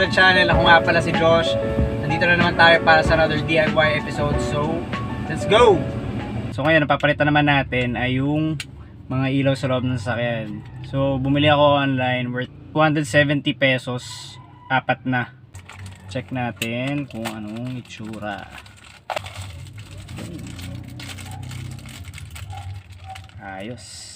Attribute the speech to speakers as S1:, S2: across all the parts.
S1: sa channel. Ako nga pala si Josh. Nandito na naman tayo para sa another DIY episode. So, let's go! So ngayon, napapalitan naman natin ay yung mga ilaw sa loob ng sasakyan. So, bumili ako online worth 270 pesos. Apat na. Check natin kung anong itsura. Ayos.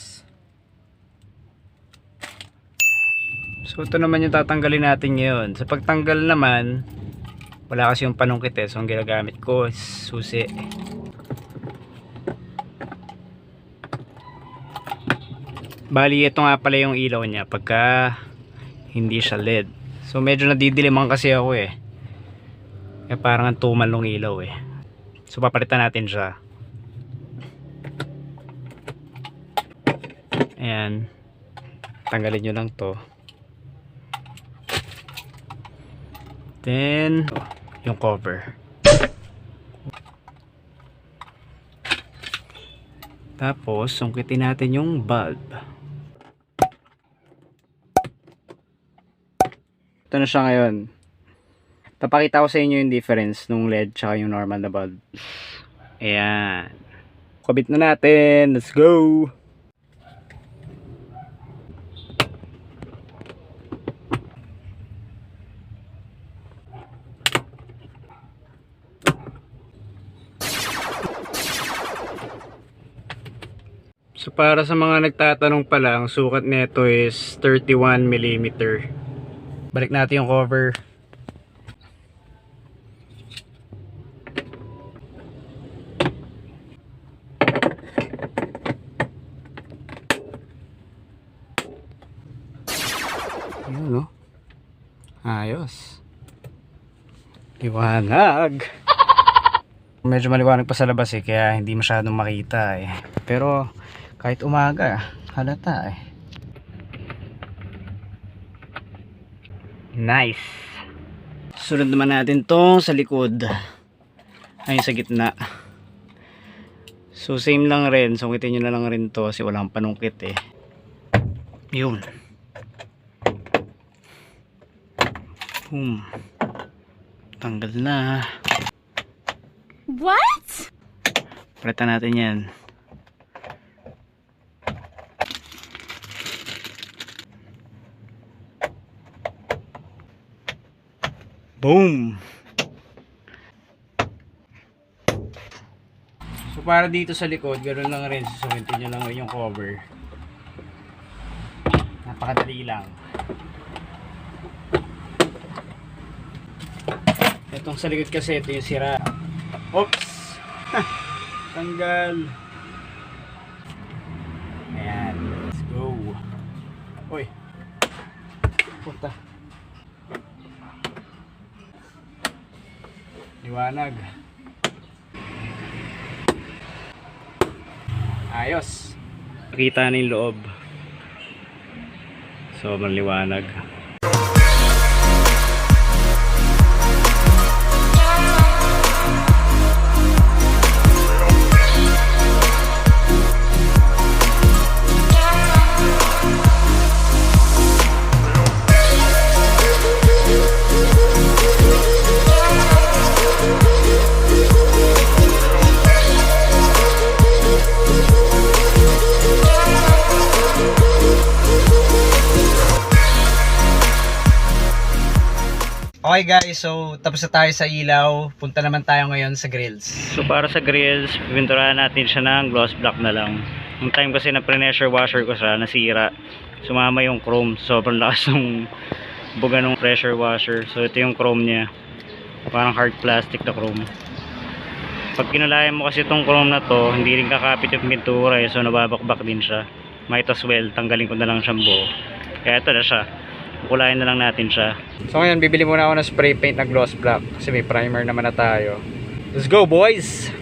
S1: So ito naman yung tatanggalin natin ngayon. Sa pagtanggal naman, wala kasi yung panungkit eh. So ang ginagamit ko is susi. Bali ito nga pala yung ilaw niya pagka hindi siya LED. So medyo nadidiliman kasi ako eh. Kaya parang ang tumal ng ilaw eh. So papalitan natin siya. Ayan. Tanggalin nyo lang to. Then yung cover. Tapos sungkitin natin yung bulb. Ito na siya ngayon. Papakita ko sa inyo yung difference nung LED tsaka yung normal na bulb. Ayan. Kabit na natin. Let's go! So para sa mga nagtatanong pa lang, sukat nito is 31 mm. Balik natin yung cover. Ayun no. Ayos. Liwanag. Medyo maliwanag pa sa labas eh, kaya hindi masyadong makita eh. Pero kahit umaga, halata eh. Nice. Sunod naman natin tong sa likod. Ayun sa gitna. So same lang rin. Sungitin nyo na lang rin to kasi walang panungkit eh. Yun. Boom. Tanggal na.
S2: What?
S1: Palitan natin yan. Boom! So para dito sa likod, ganoon lang rin, susungitin nyo lang rin yung cover. Napakadali lang. Itong sa likod kasi, ito yung sira. Oops! Tanggal! Ayan, let's go! Uy! Punta! Liwanag. Ayos. Nakita na yung loob. Sobrang liwanag. Okay guys, so tapos na tayo sa ilaw. Punta naman tayo ngayon sa grills. So para sa grills, pipinturahan natin siya ng gloss black na lang. Yung time kasi na pressure washer ko siya, nasira. Sumama yung chrome. Sobrang lakas ng buga ng pressure washer. So ito yung chrome niya. Parang hard plastic na chrome. Pag kinulayan mo kasi itong chrome na to, hindi rin kakapit yung pintura eh. So nababakbak din siya. Might as well, tanggalin ko na lang siyang buo. Kaya ito na siya. Kukulayan na lang natin siya. So ngayon, bibili muna ako ng spray paint na gloss black kasi may primer naman na tayo. Let's go boys!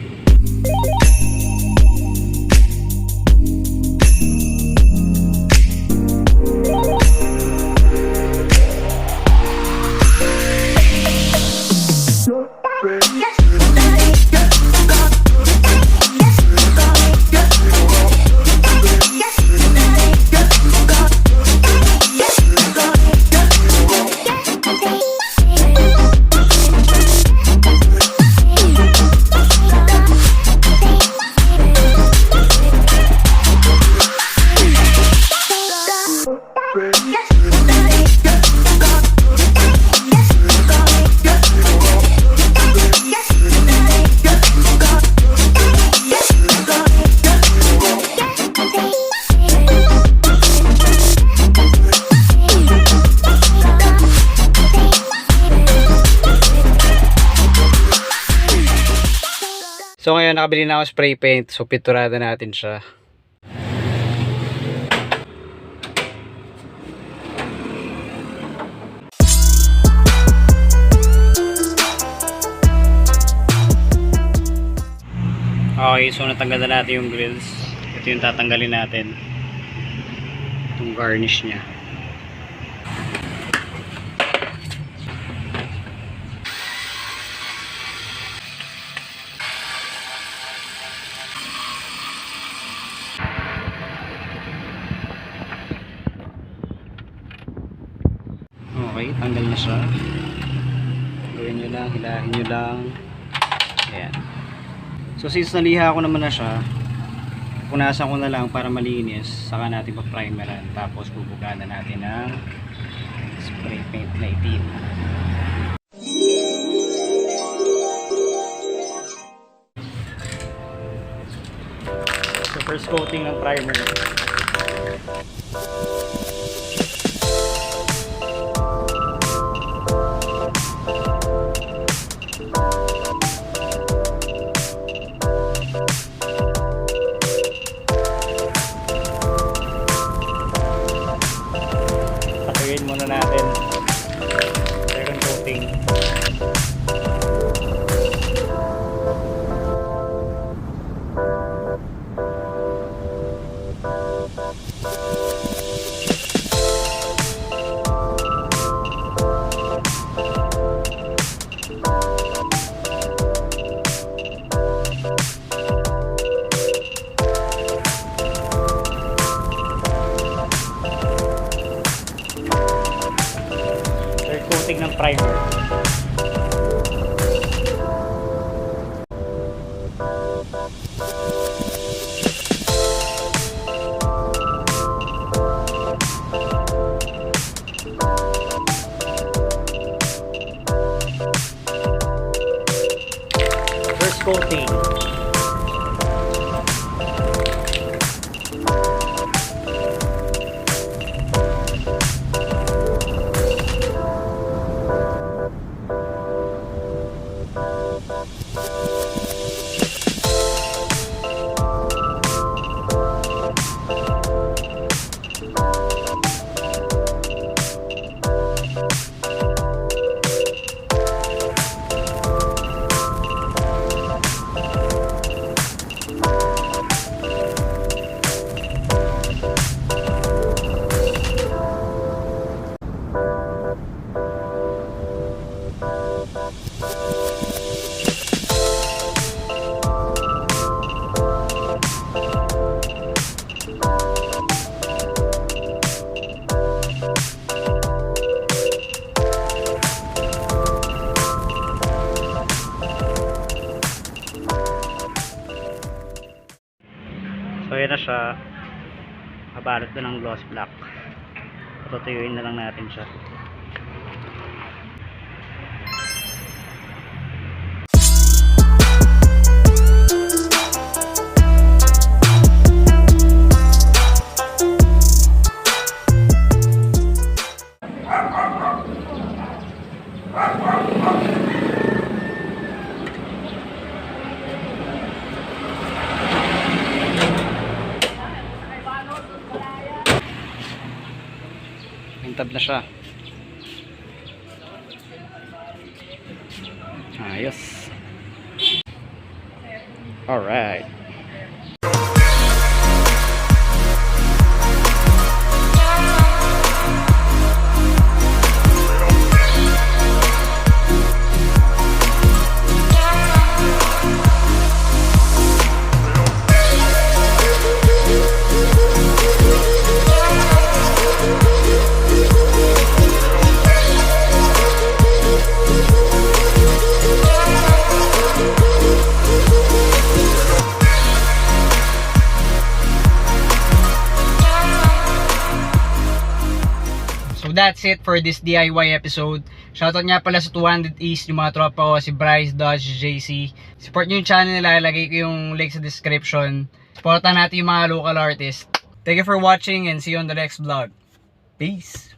S1: So ngayon nakabili na ako spray paint. So pinturada natin siya. Okay, so natanggal na natin yung grills. Ito yung tatanggalin natin. Itong garnish niya. Okay, tanggal na siya. Gawin nyo lang, hilahin nyo lang. Ayan. So since naliha ko naman na siya, punasan ko na lang para malinis, saka natin pa-primeran, tapos bubuganan natin ng spray paint na itim. So first coating ng primer. Patayin muna natin. Second coating. Ng primer. First coating. So yan na siya. Kabalot na ng gloss black. Tutuyuin na lang natin siya. Mintab na siya. Ayos. Alright. So that's it for this DIY episode. Shoutout nga pala sa 200 East, yung mga tropa ko, si Bryce, Dodge, JC. Support nyo yung channel nila, ilagay ko yung link sa description. Supportan natin yung mga local artists. Thank you for watching and see you on the next vlog. Peace!